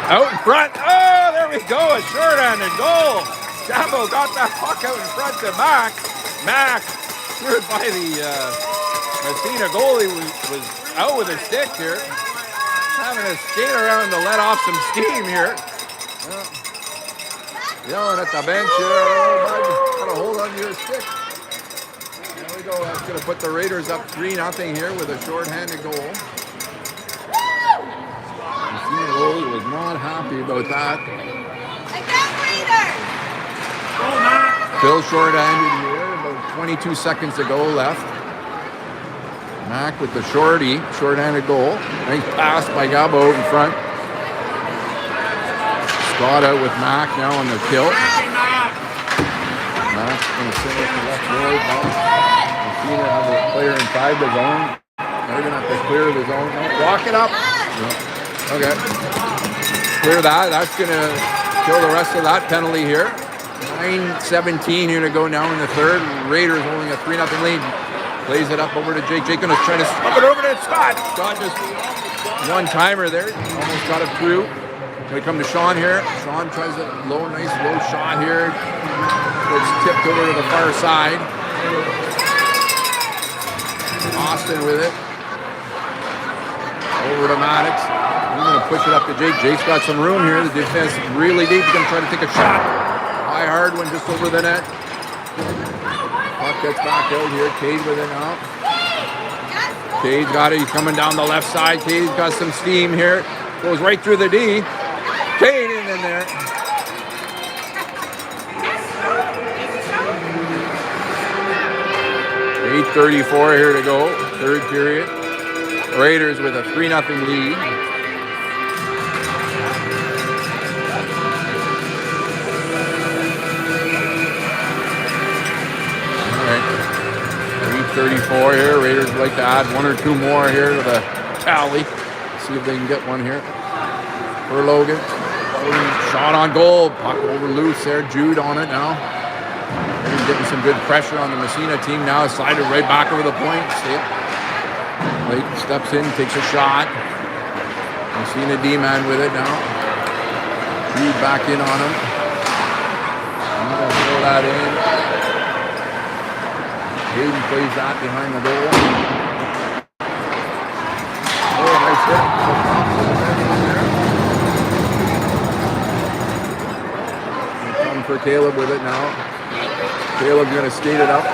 Out in front. Oh, there we go. A short-handed goal. Gabo got that puck out in front to Mac. Mac, cleared by the Massena goalie, was out with his stick here. Having to skate around to let off some steam here. Yelling at the bench here. Oh, bud, got a hold on your stick. There we go. That's going to put the Raiders up 3-0 here with a short-handed goal. Massena goalie was not happy about that. Still short-handed here. About 22 seconds to go left. Mac with the short-handed goal. Nice pass by Gabo in front. Scott out with Mac now on the kill. Mac's going to send it to left board. Massena has a player inside the zone. They're going to have to clear the zone. No, walk it up. Yeah. Okay. Clear that. That's going to kill the rest of that penalty here. 9:17 here to go now in the third. Raiders holding a 3-0 lead. Plays it up over to Jake. Jake going to try to slip it over to Scott. Scott just one-timer there. Almost got it through. We come to Sean here. Sean tries a nice low shot here. It's tipped over to the far side. Austin with it. Over to Maddox. He's going to push it up to Jake. Jake's got some room here. The defense really deep. He's going to try to take a shot. High, hard one just over the net. Puck gets back out here. Cade with it now. Cade's got it. He's coming down the left side. Cade's got some steam here. Goes right through the D. Cade in there. .8:34 here to go. Third period. Raiders with a 3-0 lead. All right. 3:34 here. Raiders would like to add one or two more here to the tally. See if they can get one here. For Logan. Shot on goal. Puck over loose there. Jude on it now. He's getting some good pressure on the Massena team now. Slided right back over the point. Blake steps in, takes a shot. Massena D-man with it now. Jude back in on him. He's going to throw that in. Hayden plays that behind the goal. Oh, nice hit. Come for Caleb with it now. Caleb's going to skate it up.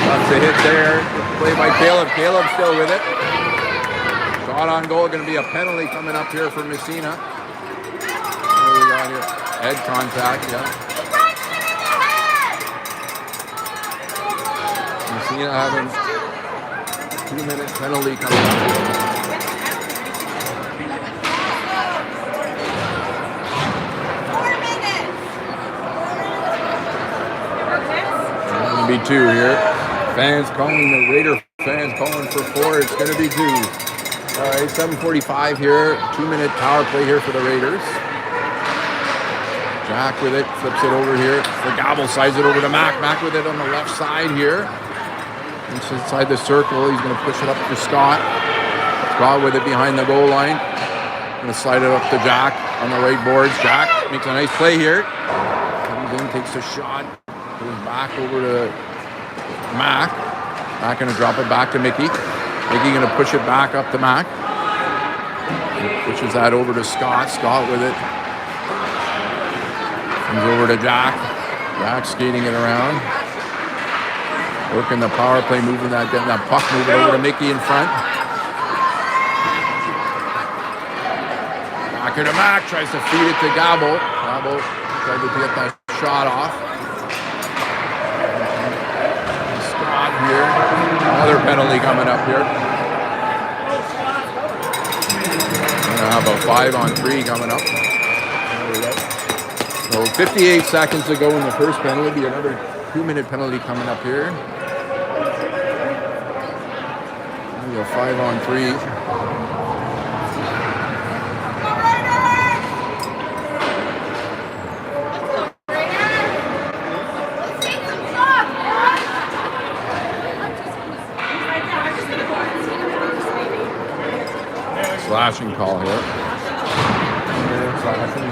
Lots of hit there. Play by Caleb. Caleb still with it. Shot on goal. Going to be a penalty coming up here for Massena. What do we got here? Head contact, yeah. Massena having a 2-minute penalty coming up. Be 2 here. Fans calling, the Raider fans calling for 4. It's going to be 2. All right, 7:45 here. 2-minute power play here for the Raiders. Jack with it, flips it over here. The Gobble sides it over to Mac. Mac with it on the left side here. Inside the circle, he's going to push it up to Scott. Scott with it behind the goal line. Going to slide it up to Jack on the right boards. Jack makes a nice play here. Comes in, takes a shot. Goes back over to Mac. Mac going to drop it back to Mickey. Mickey going to push it back up to Mac. Pushes that over to Scott. Scott with it. Comes over to Jack. Jack skating it around. Working the power play, moving that, getting that puck, moving over to Mickey in front. Back to Mac. Tries to feed it to Gobble. Gobble tried to get that shot off. Here. Another penalty coming up here. We're going to have a 5-on-3 coming up. So 58 seconds to go in the first penalty. Another 2-minute penalty coming up here. Maybe a 5-on-3. Slashing call here.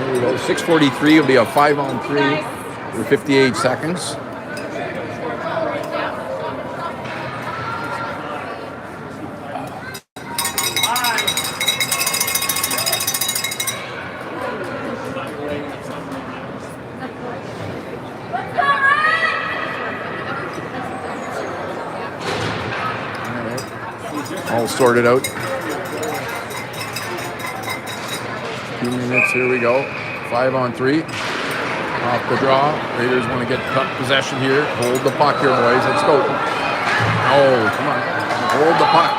Here we go. 6:43 will be a 5-on-3 for 58 seconds. All sorted out. 2 minutes, here we go. 5-on-3. Off the draw. Raiders want to get possession here. Hold the puck here, boys. Let's go. Oh, come on. Hold the puck.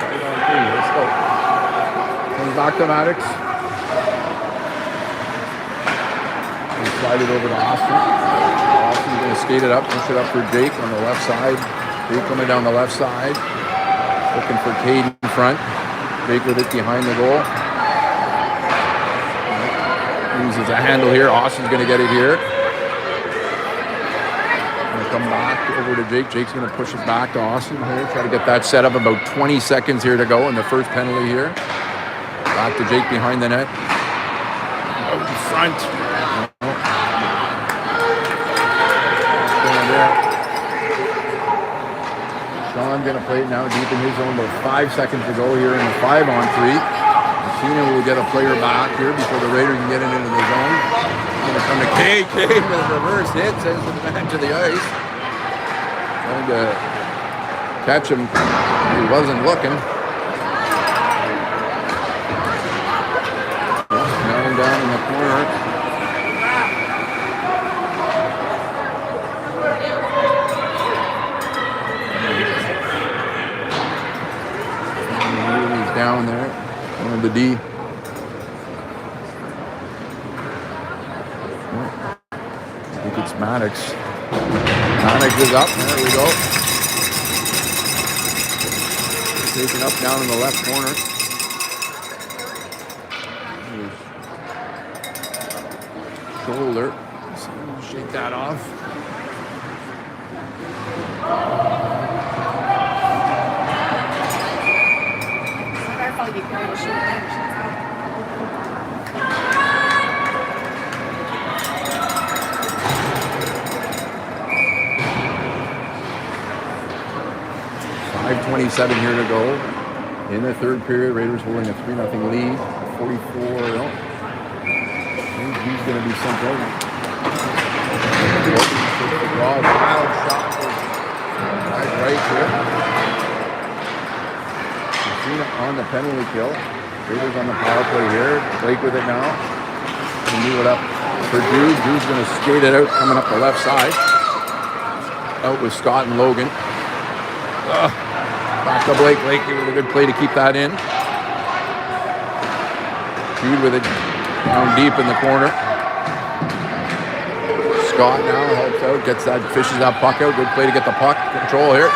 5-on-3. Let's go. Comes back to Maddox. And slide it over to Austin. Austin's going to skate it up, push it up for Jake on the left side. Jake coming down the left side. Looking for Cade in front. Jake with it behind the goal. Uses a handle here. Austin's going to get it here. Going to come back over to Jake. Jake's going to push it back to Austin here. Try to get that set up. About 20 seconds here to go in the first penalty here. Back to Jake behind the net. Out in front. Sean Nepean going to play it now deep in his zone. About 5 seconds to go here in the 5-on-3. Massena will get a player back here before the Raiders can get it into the zone. Going to come to KK with a reverse hit, sends him back to the ice. Trying to catch him. He wasn't looking. Down in the corner. He's down there. One of the D. I think it's Maddox. Maddox is up. There we go. Taken up down in the left corner. Shoulder. So shake that off. .5:27 here to go. In the third period, Raiders holding a 3-0 lead. 44. He's going to be sent out. Wild shot right here. Massena on the penalty kill. Raiders on the power play here. Blake with it now. Going to move it up for Jude. Jude's going to skate it out coming up the left side. Out with Scott and Logan. Back to Blake. Blake with a good play to keep that in. Jude with it. Down deep in the corner. Scott now helps out, fishes that puck out. Good play to get the puck control here.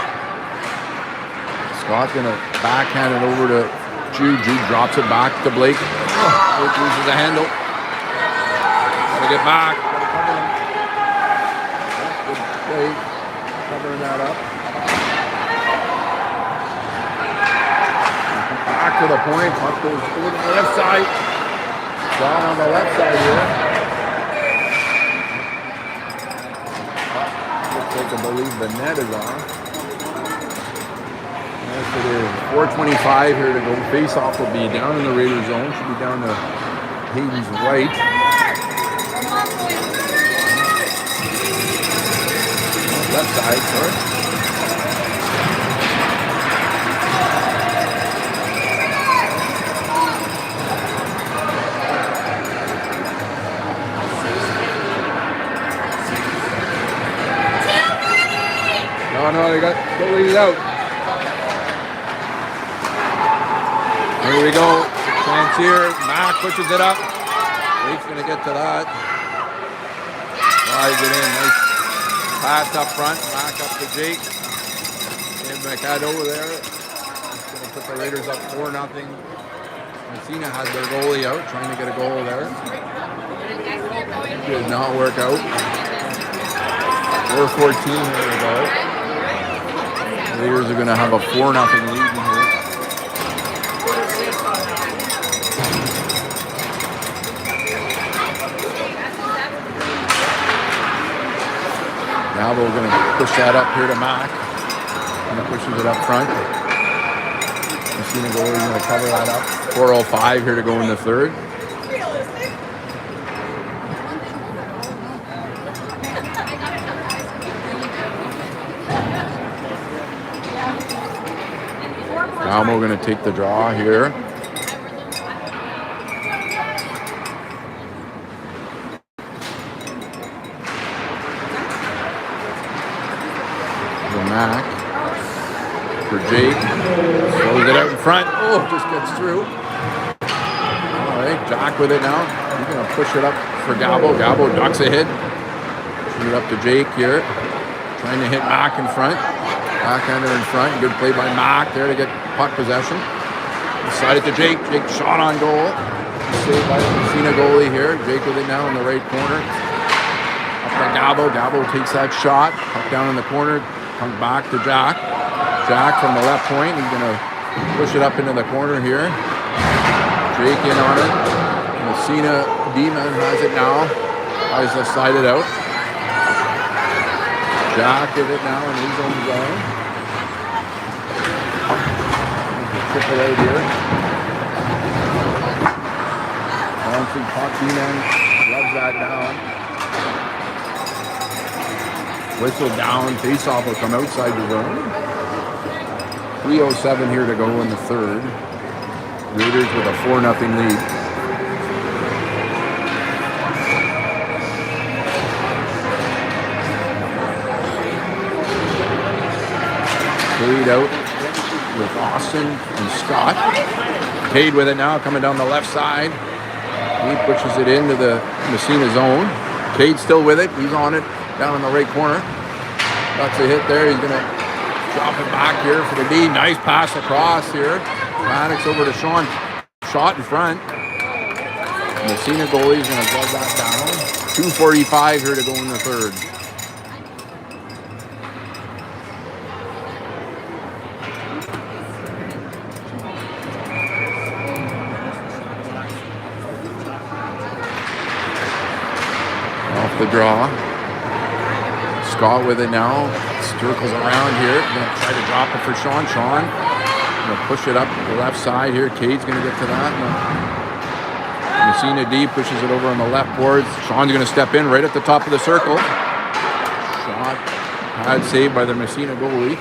Scott's gonna backhand it over to Jude. Jude drops it back to Blake. Blake loses the handle. Gotta get back. Gotta cover him. Good play. Covering that up. Back to the point. Puck goes over to the left side. Down on the left side here. Looks like I believe the net is on. Yes, it is. 4:25 here to go. Face-off will be down in the Raiders zone. Should be down to Hayden's right. Left side, sorry. No, they got goalies out. Here we go. Chance here. Mac pushes it up. Blake's going to get to that. Slides it in. Nice pass up front. Back up to Jake. And McCad over there. It's going to put the Raiders up 4-0. Massena had their goalie out, trying to get a goal there. Did not work out. 4:14 here we go. Raiders are going to have a 4-0 lead in here. Now we're going to push that up here to Mac. And pushes it up front. Massena goalie is going to cover that up. 4:05 here to go in the third. Now we're going to take the draw here. The Mac for Jake. Throws it out in front. Oh, just gets through. All right, Jack with it now. He's going to push it up for Gabo. Gabo ducks ahead. Shoot it up to Jake here. Trying to hit Mac in front. Backhander in front. Good play by Mac there to get puck possession. Decided to Jake. Jake shot on goal. Saved by the Massena goalie here. Jake with it now in the right corner. Up to Gabo. Gabo takes that shot. Puck down in the corner. Comes back to Jack. Jack from the left point. He's going to push it up into the corner here. Jake in on it. Massena D-man has it now. Tries to slide it out. Jack with it now in his own zone. Chip it out here. Bouncing puck, D-man loves that down. Whistle down, face-off will come outside the zone. 3:07 here to go in the third. Raiders with a 4-0 lead. Cade out with Austin and Scott. Cade with it now, coming down the left side. He pushes it into the Massena zone. Cade still with it. He's on it down in the right corner. That's a hit there. He's going to drop it back here for the D. Nice pass across here. Maddox over to Sean. Shot in front. Massena goalie is going to glove that down. 2:45 here to go in the third. Off the draw. Scott with it now. Circles around here. Going to try to drop it for Sean. Sean going to push it up to the left side here. Cade's going to get to that. Massena D pushes it over on the left boards. Sean's going to step in right at the top of the circle. Shot. Pad saved by the Massena goalie.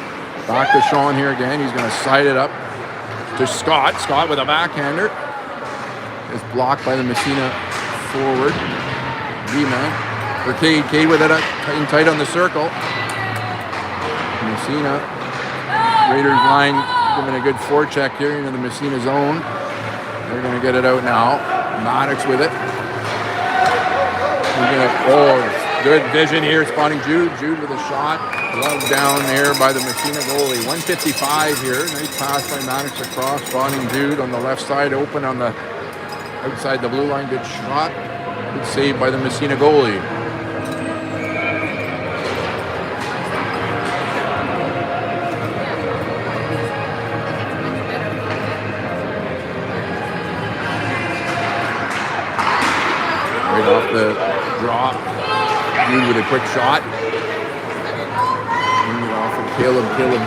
Back to Sean here again. He's going to side it up to Scott. Scott with a backhander. Is blocked by the Massena forward. D-man. For Cade. Cade with it tight on the circle. Massena. Raiders line giving a good forecheck here into the Massena zone. They're going to get it out now. Maddox with it. Good vision here. Spotting Jude. Jude with a shot. Glove down there by the Massena goalie. 1:55 here. Nice pass by Maddox across. Spotting Jude on the left side. Open on the outside the blue line. Good shot. Good save by the Massena goalie. Off the draw. Jude with a quick shot. Off of Caleb. Caleb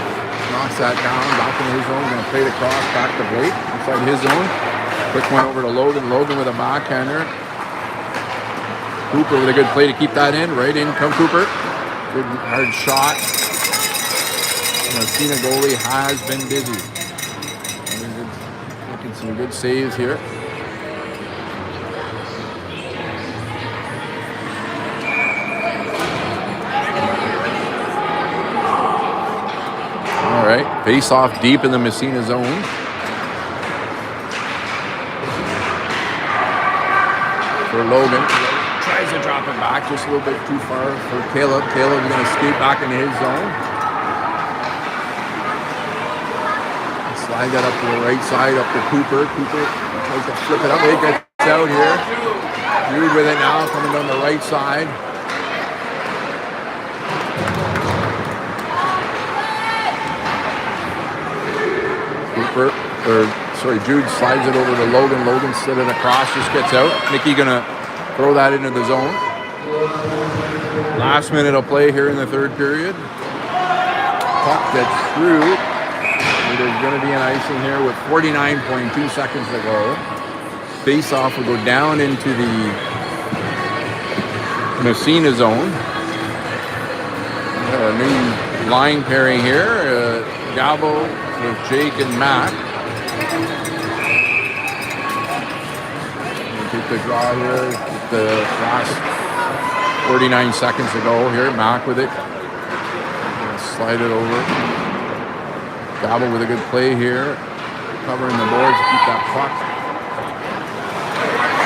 knocks that down. Back in his zone. Going to play it across. Back to Blake. Inside his zone. Quick one over to Logan. Logan with a backhander. Cooper with a good play to keep that in. Right in. Come Cooper. Good hard shot. Massena goalie has been busy. Making some good saves here. All right, face off deep in the Massena zone. For Logan, tries to drop it back just a little bit too far for Caleb. Caleb's going to skate back into his zone. Slide that up to the right side, up to Cooper. Cooper tries to flip it up. It gets out here. Jude with it now, coming down the right side. Jude slides it over to Logan. Logan slid it across, just gets out. Nicky gonna throw that into the zone. Last minute of play here in the third period. Puck gets through. There's gonna be an icing here with 49.2 seconds to go. Face-off will go down into the Massena zone. A new line pairing here. Gabo with Jake and Matt. Take the draw here. The last 49 seconds to go here. Mac with it. Slide it over. Gabo with a good play here. Covering the boards to keep that puck.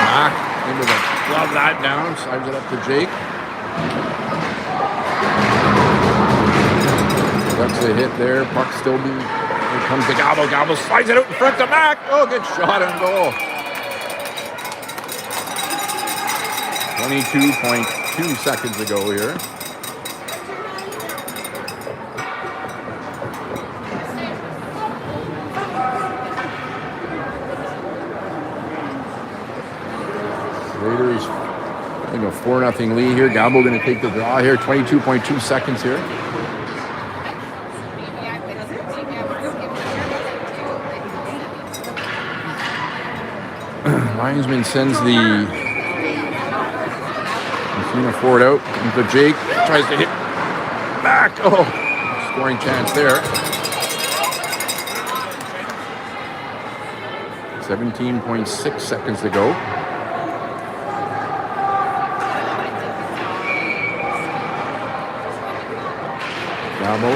Mac into the glove that down. Slides it up to Jake. That's a hit there. Puck still being. Here comes the Gabo. Gabo slides it out in front to Mac. Oh, good shot on goal. 22.2 seconds ago here. Raiders, I think a 4-0 lead here. Gabo going to take the draw here. 22.2 seconds here. Linesman sends the Massena forward out into Jake. Tries to hit back. Oh, scoring chance there. 17.6 seconds to go. Gabo.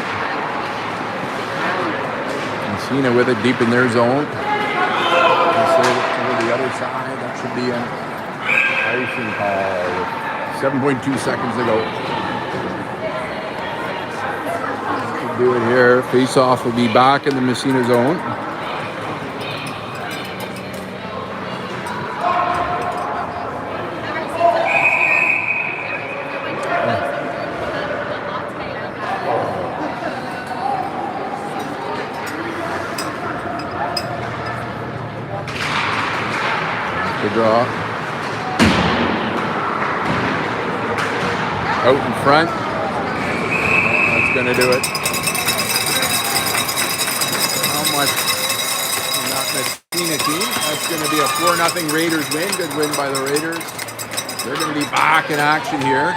Massena with it deep in their zone. To the other side. That should be an icing call. 7.2 seconds to go. Do it here. Face-off will be back in the Massena zone. Good draw. Out in front. That's going to do it. How much in that Massena team? That's going to be a 4-0 Raiders win. Good win by the Raiders. They're going to be back in action here.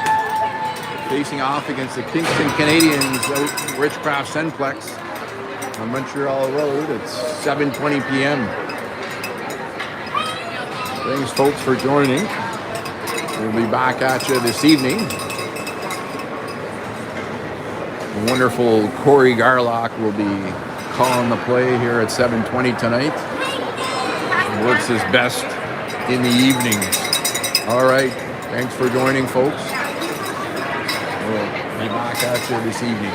Facing off against the Kingston Canadians out in Richcraft Cineplex on Montreal Road. It's 7:20 p.m. Thanks, folks, for joining. We'll be back at you this evening. The wonderful Corey Garlock will be calling the play here at 7:20 tonight. He works his best in the evenings. All right. Thanks for joining, folks. We'll be back at you this evening.